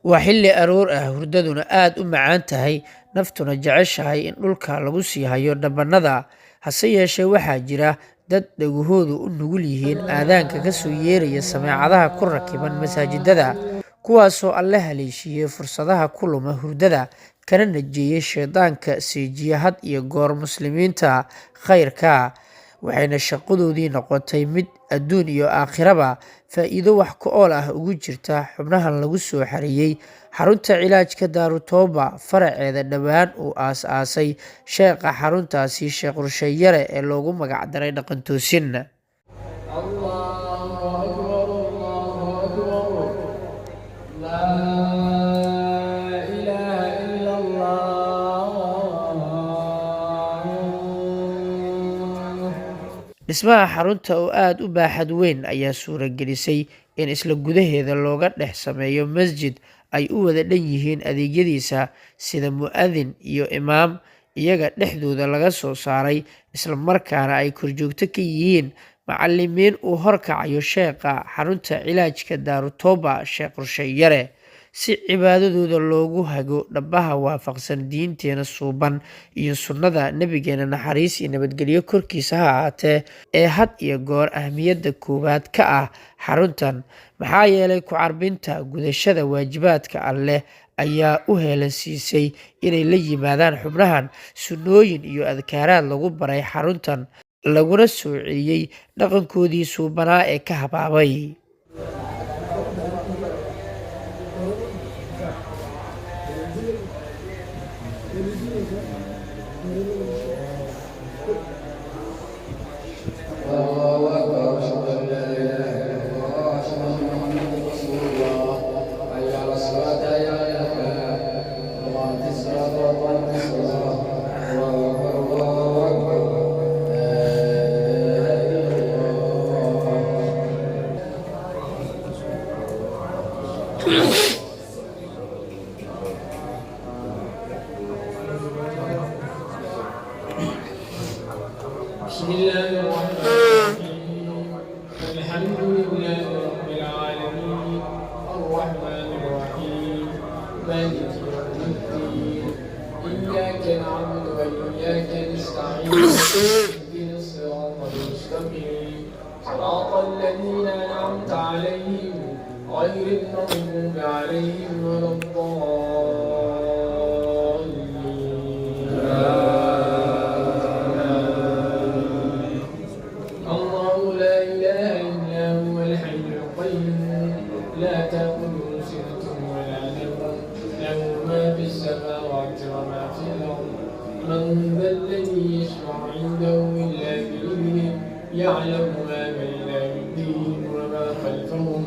waa xilli aroor ah, hurdaduna aad u macaan tahay, naftuna jeceshahay in dhulka lagu sii hayo dhabbannada. Hase yeeshee, waxaa jira dad dhagahoodu u nugul yihiin aadaanka ka soo yeeraya sameecadaha ku rakiban masaajidada, kuwaasoo Alle haleeshiiyey fursadaha ku luma hurdada, kana najeeyay shaydaanka seejiya had iyo goor muslimiinta khayrka. Waxayna shaqadoodii noqotay mid adduun iyo aakhiraba faa'iido wax ku ool ah ugu jirta. Xubnahan lagu soo xareeyay xarunta cilaajka Daarutawba faraceeda dhowaan uu aas-aasay sheekha xaruntaasi, Sheekh Rusheeyare, ee loogu magac daray dhaqan toosin. Dhismaha xarunta oo aad u baaxad weyn ayaa suuragelisay in isla gudaheeda looga dhex sameeyo masjid ay u wada dhan yihiin adeegyadiisa, sida mu'adin iyo imaam iyaga dhexdooda laga soo saaray, isla markaana ay korjoogto ka yihiin macallimiin uu horkacayo sheekha xarunta cilaajka Daarutawba, Sheekh Rusheeyare, si cibaadadooda loogu hago dhabbaha waafaqsan diinteena suuban iyo sunnada nabigeena naxariis iyo nabadgelyo korkiisa ha ahaatee, ee had iyo goor ahmiyadda koowaad ka ah xaruntan. Maxaa yeelay ku carbinta gudashada waajibaadka Alleh ayaa u heelansiisay inay la yimaadaan xubnahan sunnooyin iyo adkaaraad lagu baray xaruntan, laguna soo celiyey dhaqankoodii suubanaa ee ka habaabay. بسم الله الرحمن الرحيم الحمد لله رب العالمين الرحمن الرحيم مالك يوم الدين إياك نعبد وإياك نستعين اهدنا الصراط المستقيم صراط الذين أنعمت عليهم غير المغضوب عليهم ولا لا تأخذه سنة ولا نوم له ما في السماوات وما في الأرض من ذا الذي يشفع عنده إلا بإذنه يعلم ما بين أيديهم وما خلفهم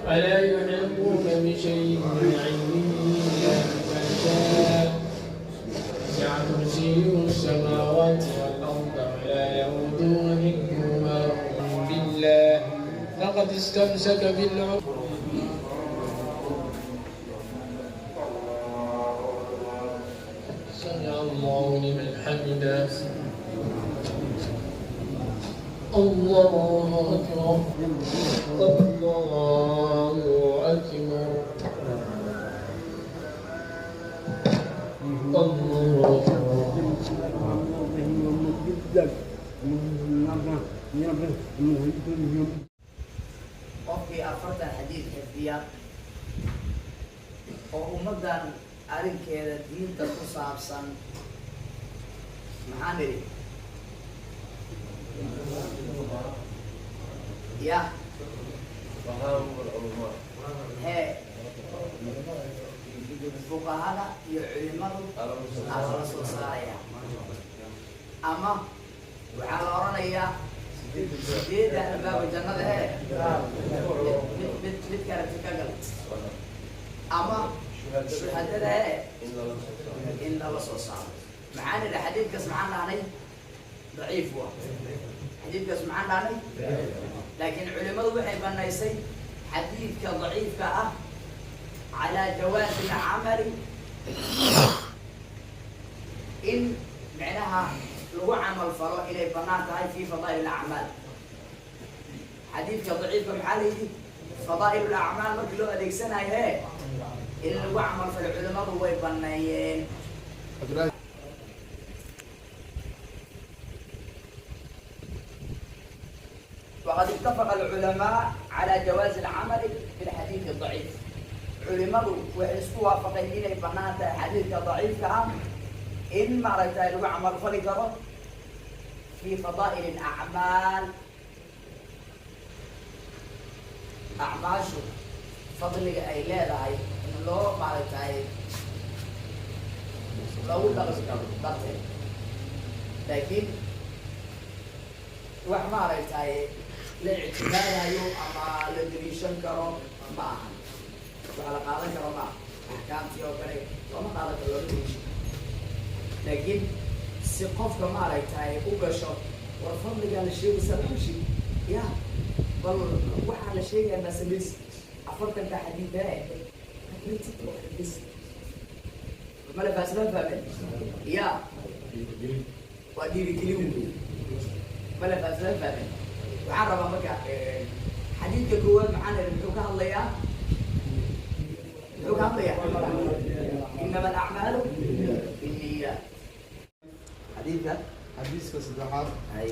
ولا يحيطون بشيء من علمه إلا بما شاء وسع كرسيه السماوات والأرض ولا يئوده حفظهما بالله لقد استمسك بالعروة. سمع الله لمن حمده. الله أكبر الله أكبر الله qofkii afartan xadiid xifdiya oo ummaddan arrinkeeda diinta ku saabsan maxaan nidhi ya hee fuqahada iyo culimadu la soo saaraya, ama waxaa la oranayaa sideedan albaaba jannada hee mid karati ka gal, ama shuhadada hee in lala soo saaro. maxaan nidhi xadiidkaas maxaan dhahnay daciif wa xadiidkaas maxaan dhahnay, laakiin culimadu waxay banaysay xadiidka daciifka ah calaa jawaasi lcamali in micnaha lagu camal falo inay banaan tahay fi fadaa'il alacmaal. xadiidka daciifka maxaa la yidhi fadaa'il alacmaal markii loo adeegsanayo in lagu camal falay culimadu way baneeyeen. وقد اتفق العلماء على جواز العمل بالحديث الضعيف. علماء وحسوا فقيدين بنات حديث ضعيف كان إن ما رأيت لو عمل فلكرة في فضائل الأعمال أعماشه فضل أي لا هاي إنه لو ما رأيت هاي لو لا بس لكن wax maaragtay la ictibaarayo ama la daliishan karo ma aha waxa la qaadan karo ma axkaamtii oo kale lama qaadan karo lama daliishan laakiin si qofka maaragtay u gasho war fadliga la sheego salaamshi ya bal waxa la sheegaya masalis afartanka xadiidee bis mala baaslan fahmeen ya waa dhiirigelin ملا فاسد فاهم وعرب مركا حديث كوال معانا المحوكا الله يا المحوكا الله يا إنما الأعمال بالنيات حديث كصدحات أي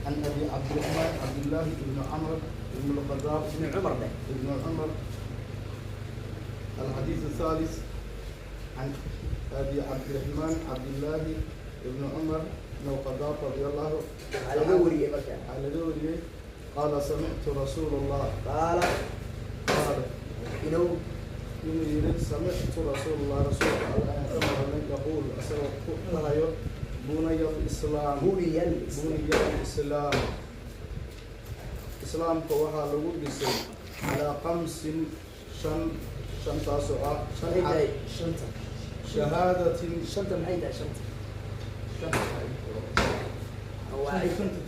عن أبي عبد الرحمن عبد الله بن عمرو بن الخطاب ابن عمر ده بن عمر. الحديث الثالث عن أبي عبد الرحمن عبد الله بن عمر بن الخطاب رضي الله على دوري مركا على دوري قال سمعت رسول الله قال إنه يريد سمعت رسول الله يقول أسرق بني الإسلام بني الإسلام إسلام كوها لو بيسي على خمس شن تاسعة شنطة شهادة شنطة معيدة شنطة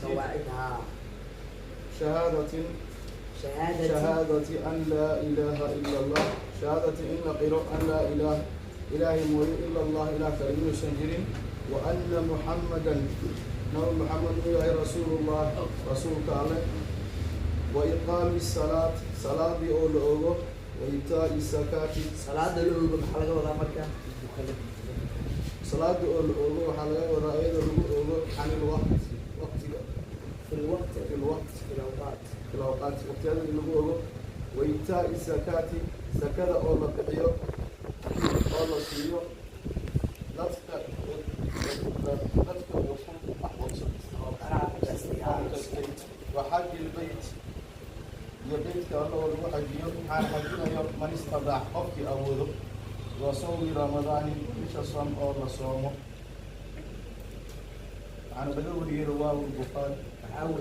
قواعدها شهادة أن لا إله إلا الله شهادة إن قرأ أن لا إله إلا الله إله كريم سنجرين وأن محمدا نبي محمد رسول الله رسول الله وإقام الصلاة صلاة أولو وإيتاء الزكاة صلاة الأولو محلقة ولا مكة صلاة أولو حلقة ولا أيضا أولو عن الوقت في الأوقات وقت هذا اللي وإيتاء الزكاة زكاة أولو بحيو أولو سيو وحج البيت يبيت كأنه الواحد يوم حاجنا يوم من استطاع قفك أوله وصوم رمضان مش صوم أو صومه عن بدوري رواه البخاري حاول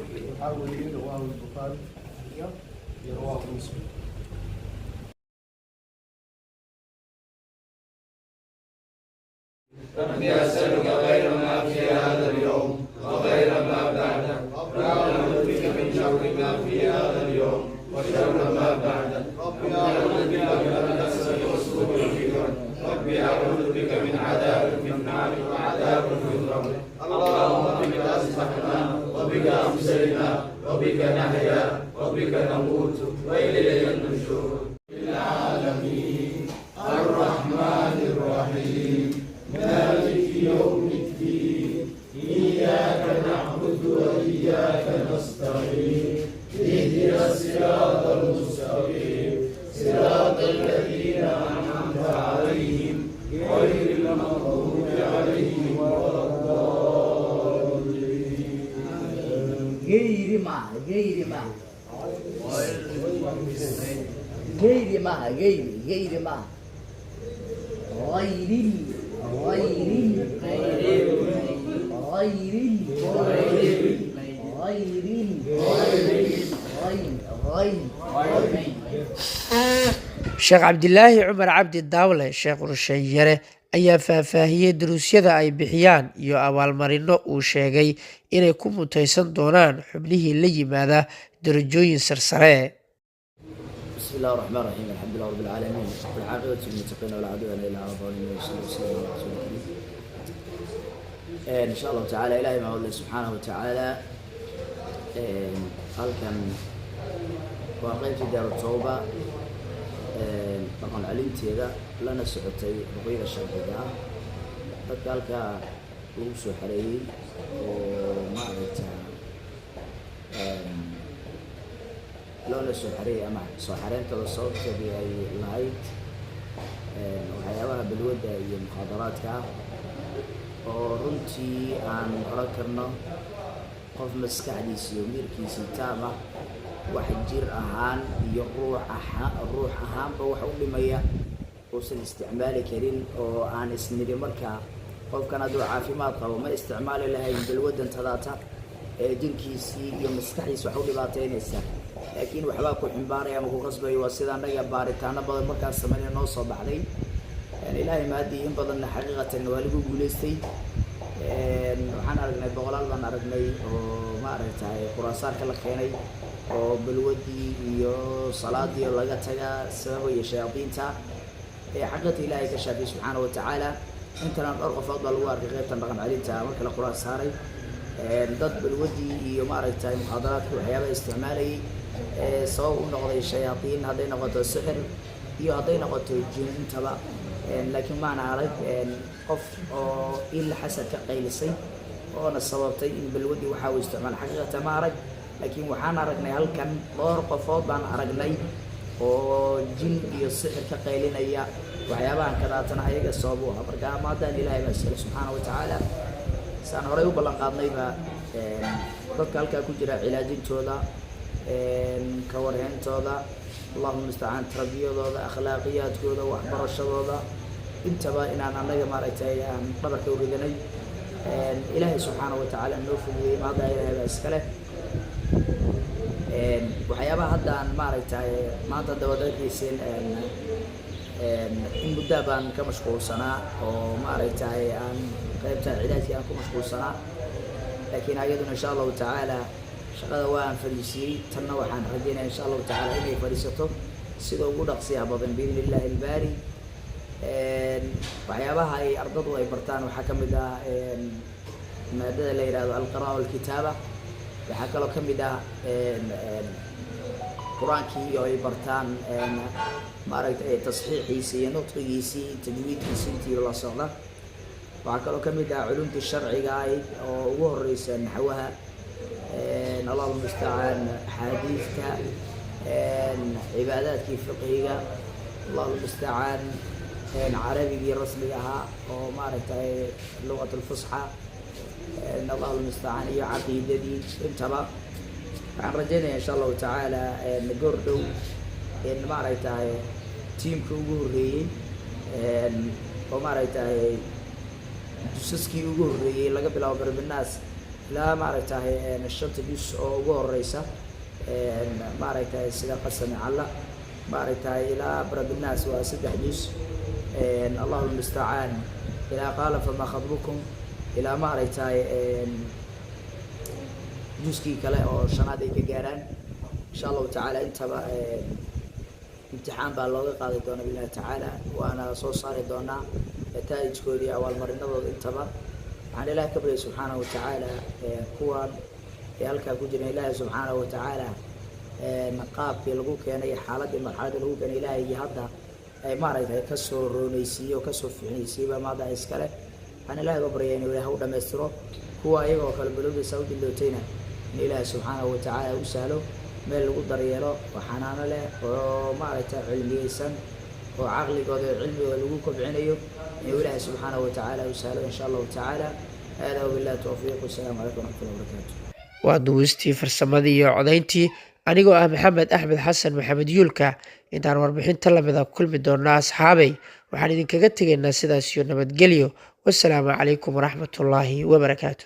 رواه البخاري رواه مسلم. ربي أسألك غير ما في هذا اليوم وغير ما بعده وأعوذ بك من شر ما في هذا اليوم وشر ما بعده ربي أعوذ بك من الكسل وسوء الفكر ربي أعوذ بك من عذاب في النار وعذاب في القبر اللهم بك أصبحنا وبك أمسينا وبك نحيا وبك نموت وإليك النشور. العالمين الرحمن الرحيم مالك يوم الدين إياك نعبد وإياك نستعين اهدنا الصراط المستقيم صراط الذين أنعمت عليهم غير المغضوب عليهم ولا الضالين. غير ما غير ما sheekh cabdilaahi cumar cabdi daawle sheekh rusheeyare ayaa faahfaahiyey duruusyada ay bixiyaan iyo abaalmarino uu sheegay inay ku mutaysan doonaan xubnihii la yimaada darajooyin sarsare. بسم الله الرحمن الرحيم الحمد لله رب العالمين والعاقبة للمتقين ولا عدوان إلا على الظالمين والصلاة والسلام على رسول الله. إن شاء الله تعالى إلهي ما الله سبحانه وتعالى halkan waa qaybtii daaru tawba dhaqan celinteeda lana socotay ruqyada sharciga ah dadka halkaa lagu soo xareeyey oo maaragta loona soo xareeyey ama soo xareyntooda sababteedii ay lahayd waxyaabaha balwadda iyo mukhaadaraadka ah oo runtii aan oran karno qof maskaxdiisa iyo miirkiisii taam ah wax jir ahaan iyo ruux ahaanba wax u dhimaya uusan isticmaali karin oo aan isniri markaa qofkan hadduu caafimaad qabo ma isticmaali lahayn balwaddan tadaata ee jirkiisii iyo maskaxdiisa wax u dhibaataynaysa laakiin waxbaa ku ximbaaraya ama ku qasbayo waa sida annaga baaritaano badan markaas sameynay noo soo baxday ilaahay maadii in badanna xaqiiqatan waa lagu guulaystay waxaan aragnay boqolaal baan aragnay oo maaragtay quraasaarka la keenay oo balwadii iyo salaadii laga taga sababaya shayaadiinta xaqiiqata ilaahay ka shaafiyey subxaana wa tacaala intana dhowr qofood baa lagu arkay qaybtan dhaqan celinta marka la quraan saaray dad balwadii iyo maaragtay mukhaadaraadka waxyaabaha isticmaalayay sabab u noqday shayaadiin hadday noqoto sixir iyo hadday noqoto jin intaba laakiin maana arag qof oo ila xasad ka qaylisay oona sababtay in balwadii waxaa uu isticmaal xaqiiqata ma arag laakiin waxaan aragnay halkan dhowr qofood baan aragnay oo jin iyo sixir ka qaylinaya waxyaabahan ka daatana ayaga sabab u ah marka maadaan ilaahay baa iskale subxaana wa tacaala saan horey u ballan qaadnayba dadka halkaa ku jira cilaajintooda ka warheyntooda allahuma mustacaan tarbiyadooda akhlaaqiyaadkooda waxbarashadooda intaba inaan annaga maaragtay aan dhabarka u ridanay ilaahay subxaana wa tacaala noo fududeeyey maaddaa ilaahay baa iskale waxyaabaha haddaan maaragtay maanta dabad arkayseen in muddaa baan ka mashquulsanaa oo maaragtay aan qaybta cilaajkii aan ku mashquulsanaa laakiin ayaduna insha allahu tacaala shaqada waa aan fadhiisiyey tanna waxaan rajeynaya insha allahu tacaala inay fadhiisato sida ugu dhaqsiyaha badan biidni illahi albaari waxyaabaha ay ardadu ay bartaan waxaa ka mid ah maadada la yidhahdo alqira'a walkitaaba waxaa kaloo ka mid ah qur-aankii iyo ay bartaan maaragtay tasxiixiisii iyo nutqigiisii tajwiidkiisii intii la socda waxaa kaloo ka mid ah culumtii sharciga ahayd oo ugu horeysa naxwaha allahuma mustacaan axaadiidka cibaadaadkii fiqhiga allahuma mustacaan carabigii rasmiga ahaa oo maaragtay lugat alfusxa allahuma mustacaan iyo caqiidadii intaba waxaan rajeynaya insha allahu tacaala goor dhow in maaragtay tiimka ugu horreeyey oo maaragtay jusaskii ugu horreeyey laga bilaabo barbinaas ilaa maaragtay shanta jus oo ugu horeysa maaragtay sida qasami calla maaragtay ilaa barbinaas waa 3 jus allahuma mustacaan ilaa qaala fama khatbukum ilaa maaragtay juskii kale oo shanaad ay ka gaaraan insha allahu tacaala intaba imtixaan baa looga qaadi doona billahi tacaala waana soo saari doonaa nataa'ijkoodii awaalmarinadooda intaba waxaan ilaahay ka baryay subxaanahu wa tacaala kuwan ee halkaa ku jira ilaahay subxaanahu wa tacaala qaabkii lagu keenay xaaladii marxaladii lagu keenay ilaahay iyo hadda ay maaragtay kasoo roonaysiiyo kasoo fiicnaysiiba maada iskale waxaan ilaahay uga baryay inuu ilaahay u dhammaystiro kuwa iyagoo kale balowdaysa u dillootayna in ilaahay subxaanahu wa tacaala u sahlo meel lagu daryeelo oo xanaano leh oo maaragtay cilmiyeysan oo caqligooda iyo cilmigooda lagu kobcinayo inuu ilaahay subxaanahu wa tacaala u sahlo insha allahu tacaala hada wabillahi tawfiiq wasalaamu calaykum waraxmatullahi wabarakaatu waa duwistii farsamadii iyo codayntii anigoo ah maxamed axmed xasan maxamed yuulka intaan warbixinta lamida kulmi doonaa asxaabay waxaan idinkaga tegaynaa sidaas iyo nabadgelyo wasalaamu calaykum waraxmatullaahi wabarakaatu